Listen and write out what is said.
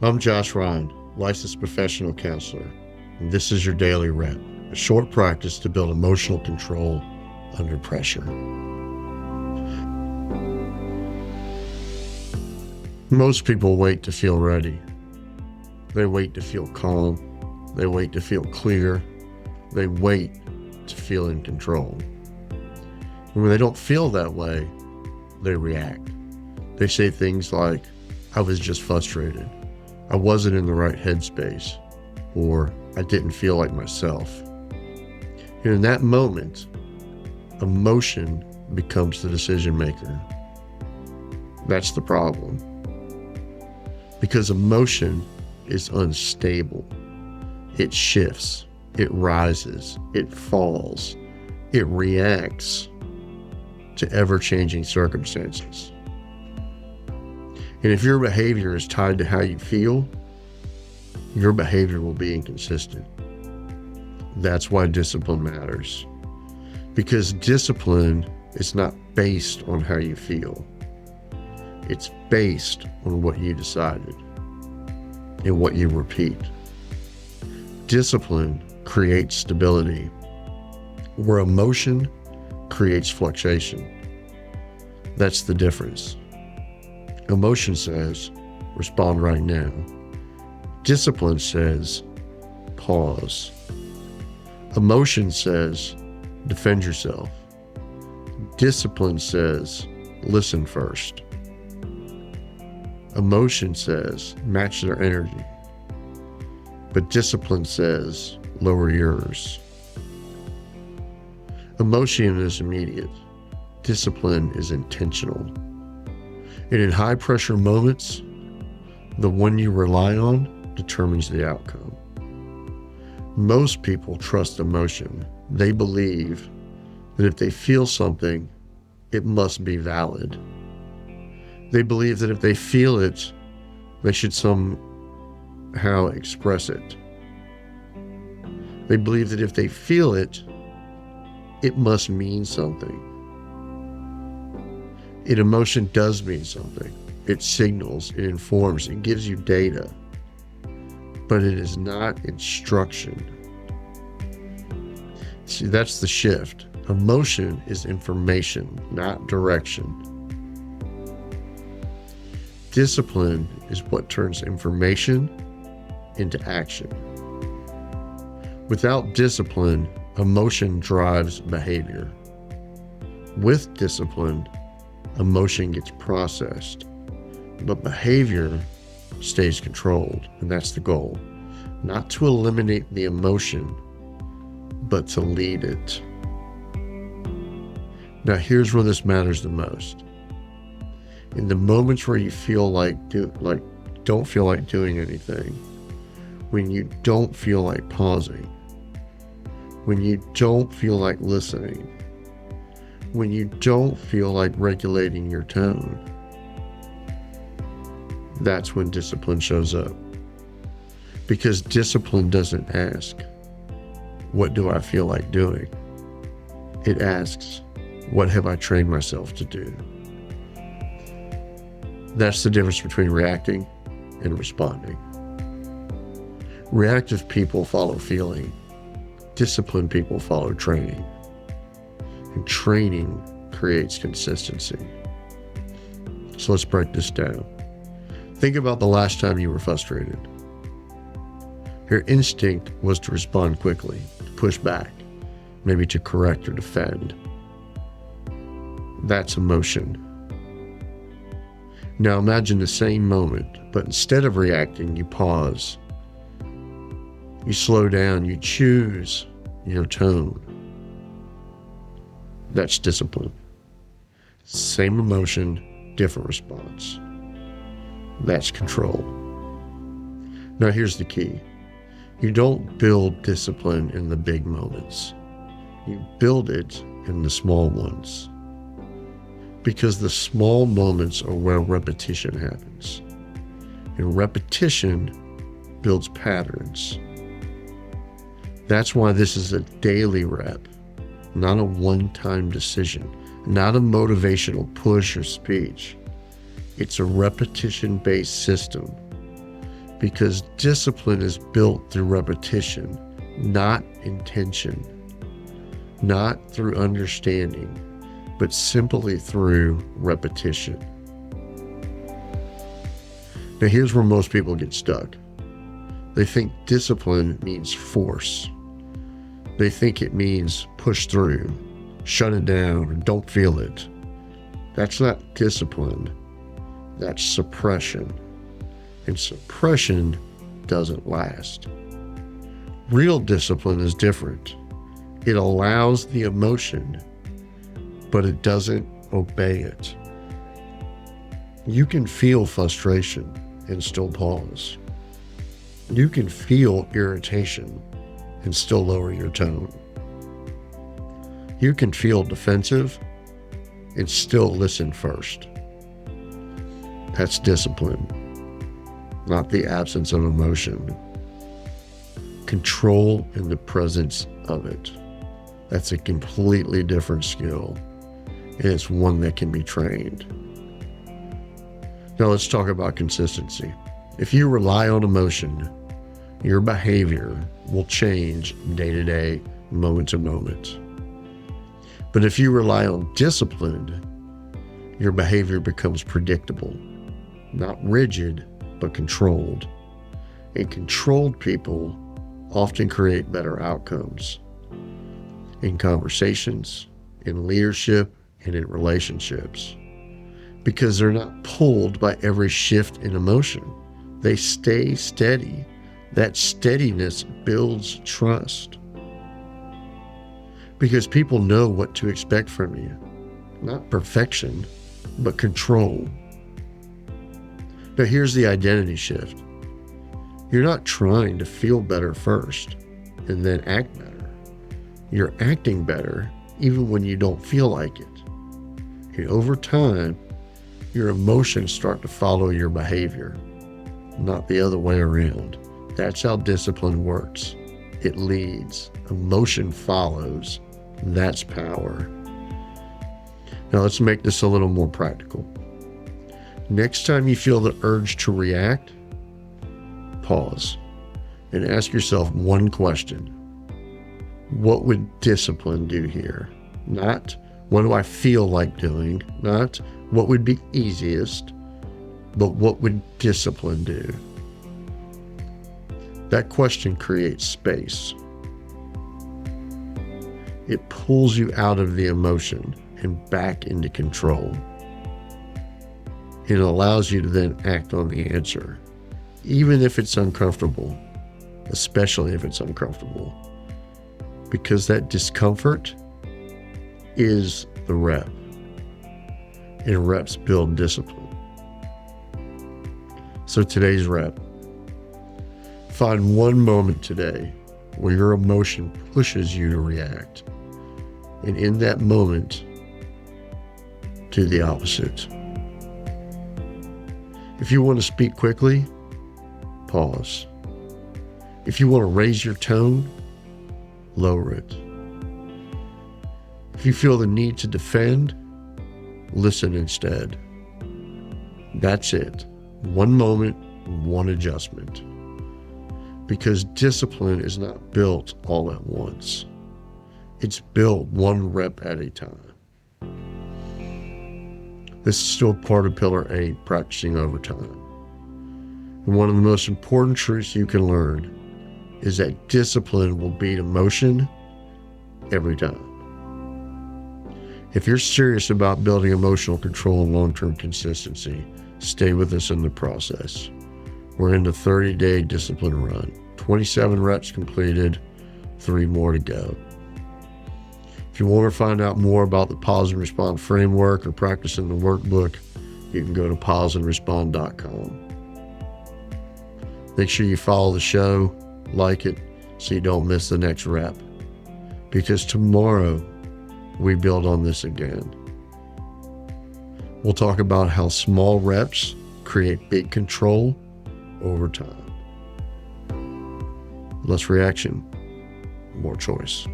I'm Josh Ryan, licensed professional counselor, and this is your daily rep, a short practice to build emotional control under pressure. Most people wait to feel ready. They wait to feel calm. They wait to feel clear. They wait to feel in control. And when they don't feel that way, they react. They say things like, I was just frustrated. I wasn't in the right headspace, or I didn't feel like myself. And in that moment, emotion becomes the decision maker. That's the problem. Because emotion is unstable. It shifts, it rises, it falls, it reacts to ever-changing circumstances. And if your behavior is tied to how you feel, your behavior will be inconsistent. That's why discipline matters. Because discipline is not based on how you feel. It's based on what you decided and what you repeat. Discipline creates stability, where emotion creates fluctuation. That's the difference. Emotion says, respond right now. Discipline says, pause. Emotion says, defend yourself. Discipline says, listen first. Emotion says, match their energy. But discipline says, lower yours. Emotion is immediate. Discipline is intentional. And in high pressure moments, the one you rely on determines the outcome. Most people trust emotion. They believe that if they feel something, it must be valid. They believe that if they feel it, they should somehow express it. They believe that if they feel it, it must mean something. An emotion does mean something. It signals, it informs, it gives you data. But it is not instruction. See, that's the shift. Emotion is information, not direction. Discipline is what turns information into action. Without discipline, emotion drives behavior. With discipline, emotion gets processed, but behavior stays controlled, and that's the goal. Not to eliminate the emotion, but to lead it. Now here's where this matters the most. In the moments where you feel don't feel like doing anything, when you don't feel like pausing, when you don't feel like listening, when you don't feel like regulating your tone, that's when discipline shows up. Because discipline doesn't ask, what do I feel like doing? It asks, what have I trained myself to do? That's the difference between reacting and responding. Reactive people follow feeling. Disciplined people follow training. And training creates consistency. So let's break this down. Think about the last time you were frustrated. Your instinct was to respond quickly, to push back, maybe to correct or defend. That's emotion. Now imagine the same moment, but instead of reacting, you pause. You slow down, you choose your tone. That's discipline. Same emotion, different response. That's control. Now here's the key. You don't build discipline in the big moments. You build it in the small ones. Because the small moments are where repetition happens. And repetition builds patterns. That's why this is a daily rep, not a one-time decision, not a motivational push or speech. It's a repetition-based system. because discipline is built through repetition, not intention, not through understanding, but simply through repetition. Now, here's where most people get stuck. They think discipline means force. They think it means push through, shut it down, and don't feel it. That's not discipline. That's suppression. And suppression doesn't last. Real discipline is different. It allows the emotion, but it doesn't obey it. You can feel frustration and still pause. You can feel irritation and still lower your tone. You can feel defensive and still listen first. That's discipline, not the absence of emotion. Control in the presence of it. That's a completely different skill, and it's one that can be trained. Now let's talk about consistency. If you rely on emotion, your behavior will change day to day, moment to moment. But if you rely on discipline, your behavior becomes predictable, not rigid, but controlled. And controlled people often create better outcomes in conversations, in leadership, and in relationships, because they're not pulled by every shift in emotion. They stay steady. That steadiness builds trust, because people know what to expect from you. Not perfection, but control. Now here's the identity shift. You're not trying to feel better first and then act better. You're acting better even when you don't feel like it. And over time, your emotions start to follow your behavior, not the other way around. That's how discipline works. It leads. Emotion follows. That's power. Now let's make this a little more practical. Next time you feel the urge to react, pause and ask yourself one question. What would discipline do here? Not what do I feel like doing? Not what would be easiest, but what would discipline do? That question creates space. It pulls you out of the emotion and back into control. It allows you to then act on the answer, even if it's uncomfortable, especially if it's uncomfortable, because that discomfort is the rep, and reps build discipline. So today's rep. Find one moment today where your emotion pushes you to react, and in that moment, do the opposite. If you want to speak quickly, pause. If you want to raise your tone, lower it. If you feel the need to defend, listen instead. That's it. One moment, one adjustment. Because discipline is not built all at once. It's built one rep at a time. This is still part of Pillar 8, practicing over time. And one of the most important truths you can learn is that discipline will beat emotion every time. If you're serious about building emotional control and long-term consistency, stay with us in the process. We're in the 30-day discipline run. 27 reps completed, 3 more to go. If you want to find out more about the Pause and Respond framework or practicing the workbook, you can go to pauseandrespond.com. Make sure you follow the show, like it, so you don't miss the next rep. Because tomorrow, we build on this again. We'll talk about how small reps create big control over time. Less reaction, more choice.